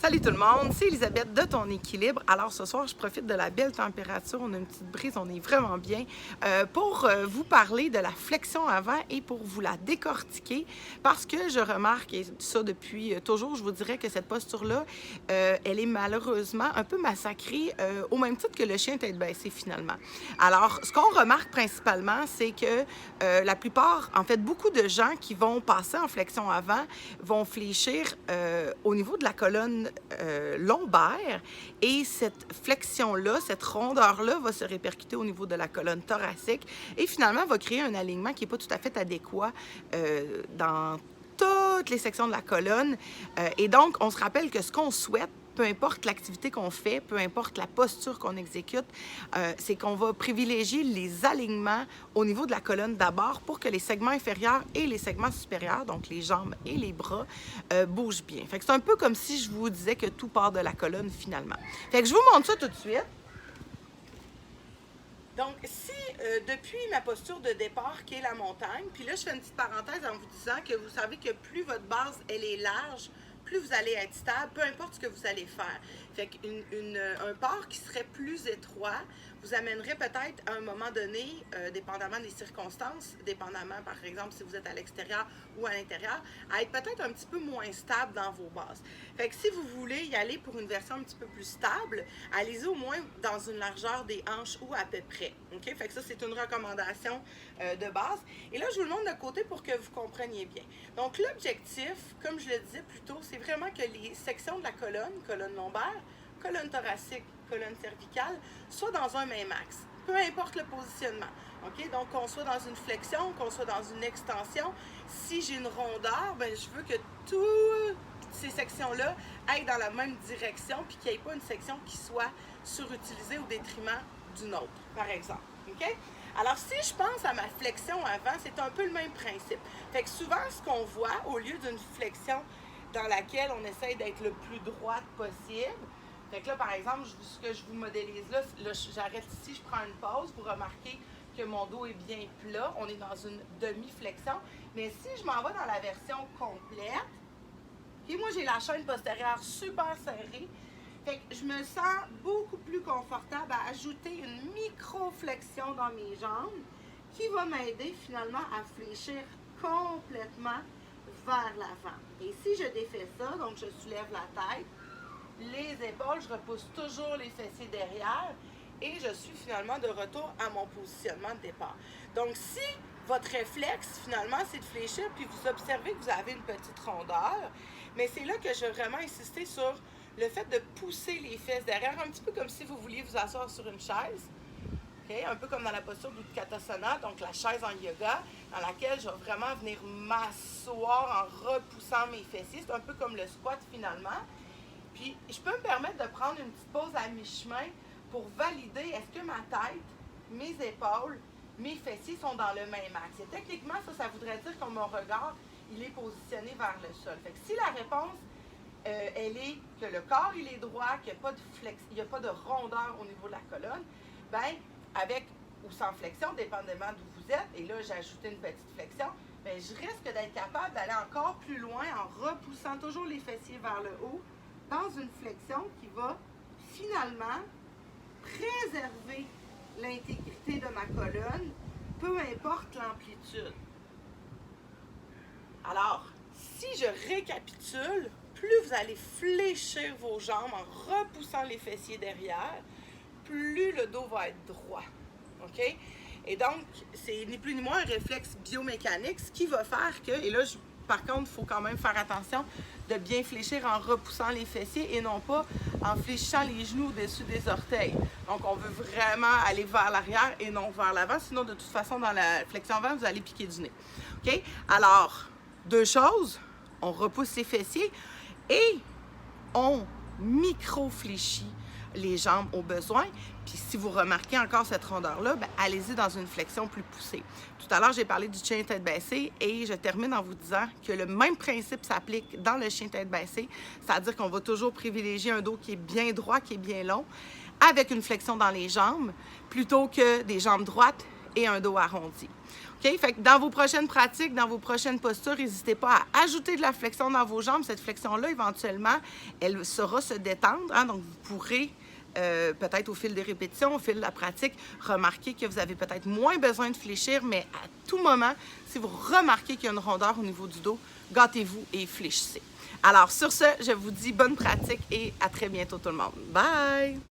Salut tout le monde, c'est Elisabeth de Ton Équilibre. Alors ce soir, je profite de la belle température, on a une petite brise, on est vraiment bien, pour vous parler de la flexion avant et pour vous la décortiquer parce que je remarque, et ça depuis toujours, je vous dirais que cette posture-là, elle est malheureusement un peu massacrée au même titre que le chien tête baissée finalement. Alors ce qu'on remarque principalement, c'est que la plupart, en fait beaucoup de gens qui vont passer en flexion avant vont fléchir au niveau de la colonne lombaire et cette flexion-là, cette rondeur-là va se répercuter au niveau de la colonne thoracique et finalement va créer un alignement qui n'est pas tout à fait adéquat dans toutes les sections de la colonne. Et donc, on se rappelle que ce qu'on souhaite, peu importe l'activité qu'on fait, peu importe la posture qu'on exécute, c'est qu'on va privilégier les alignements au niveau de la colonne d'abord pour que les segments inférieurs et les segments supérieurs, donc les jambes et les bras, bougent bien. Fait que c'est un peu comme si je vous disais que tout part de la colonne finalement. Fait que je vous montre ça tout de suite. Donc, si depuis ma posture de départ, qui est la montagne, puis là, je fais une petite parenthèse en vous disant que vous savez que plus votre base, elle est large, plus vous allez être stable, peu importe ce que vous allez faire. Fait qu'un port qui serait plus étroit vous amènerait peut-être à un moment donné, dépendamment des circonstances, dépendamment par exemple si vous êtes à l'extérieur ou à l'intérieur, à être peut-être un petit peu moins stable dans vos bases. Fait que si vous voulez y aller pour une version un petit peu plus stable, allez-y au moins dans une largeur des hanches ou à peu près. OK? Fait que ça, c'est une recommandation de base. Et là, je vous le montre de côté pour que vous compreniez bien. Donc, l'objectif, comme je le disais plus tôt, c'est vraiment que les sections de la colonne lombaire, colonne thoracique, colonne cervicale, soient dans un même axe, peu importe le positionnement. OK? Donc, qu'on soit dans une flexion, qu'on soit dans une extension, si j'ai une rondeur, bien, je veux que toutes ces sections-là aillent dans la même direction puis qu'il n'y ait pas une section qui soit surutilisée au détriment d'une autre, par exemple. OK? Alors, si je pense à ma flexion avant, c'est un peu le même principe. Fait que souvent, ce qu'on voit, au lieu d'une flexion dans laquelle on essaye d'être le plus droite possible, fait que là, par exemple, ce que je vous modélise là j'arrête ici, je prends une pause. Vous remarquez que mon dos est bien plat. On est dans une demi-flexion. Mais si je m'en vais dans la version complète, puis moi, j'ai la chaîne postérieure super serrée. Fait que je me sens beaucoup plus confortable à ajouter une micro-flexion dans mes jambes qui va m'aider finalement à fléchir complètement vers l'avant. Et si je défais ça, donc je soulève la tête, les épaules, je repousse toujours les fessiers derrière et je suis finalement de retour à mon positionnement de départ. Donc, si votre réflexe, finalement, c'est de fléchir puis vous observez que vous avez une petite rondeur, mais c'est là que je vais vraiment insister sur le fait de pousser les fesses derrière, un petit peu comme si vous vouliez vous asseoir sur une chaise. Okay? Un peu comme dans la posture d'Utkatasana, donc la chaise en yoga, dans laquelle je vais vraiment venir m'asseoir en repoussant mes fessiers. C'est un peu comme le squat finalement. Puis, je peux me permettre de prendre une petite pause à mi-chemin pour valider est-ce que ma tête, mes épaules, mes fessiers sont dans le même axe. Et techniquement, ça voudrait dire que mon regard, il est positionné vers le sol. Fait que si la réponse, elle est que le corps, il est droit, qu'il n'y a pas de rondeur au niveau de la colonne, bien, avec ou sans flexion, dépendamment d'où vous êtes, et là, j'ai ajouté une petite flexion, bien, je risque d'être capable d'aller encore plus loin en repoussant toujours les fessiers vers le haut, dans une flexion qui va finalement préserver l'intégrité de ma colonne, peu importe l'amplitude. Alors, si je récapitule, plus vous allez fléchir vos jambes en repoussant les fessiers derrière, plus le dos va être droit. OK? Et donc, c'est ni plus ni moins un réflexe biomécanique, ce qui va faire que, et là, par contre, il faut quand même faire attention de bien fléchir en repoussant les fessiers et non pas en fléchissant les genoux au-dessus des orteils. Donc, on veut vraiment aller vers l'arrière et non vers l'avant. Sinon, de toute façon, dans la flexion avant, vous allez piquer du nez. OK? Alors, deux choses. On repousse les fessiers et on micro-fléchit les jambes au besoin. Puis si vous remarquez encore cette rondeur-là, ben, allez-y dans une flexion plus poussée. Tout à l'heure, j'ai parlé du chien tête baissée et je termine en vous disant que le même principe s'applique dans le chien tête baissée, c'est-à-dire qu'on va toujours privilégier un dos qui est bien droit, qui est bien long, avec une flexion dans les jambes, plutôt que des jambes droites et un dos arrondi. OK? Fait que dans vos prochaines pratiques, dans vos prochaines postures, n'hésitez pas à ajouter de la flexion dans vos jambes. Cette flexion-là, éventuellement, elle saura se détendre. Hein? Donc, vous pourrez peut-être au fil des répétitions, au fil de la pratique, remarquer que vous avez peut-être moins besoin de fléchir, mais à tout moment, si vous remarquez qu'il y a une rondeur au niveau du dos, gâtez-vous et fléchissez. Alors, sur ce, je vous dis bonne pratique et à très bientôt tout le monde. Bye!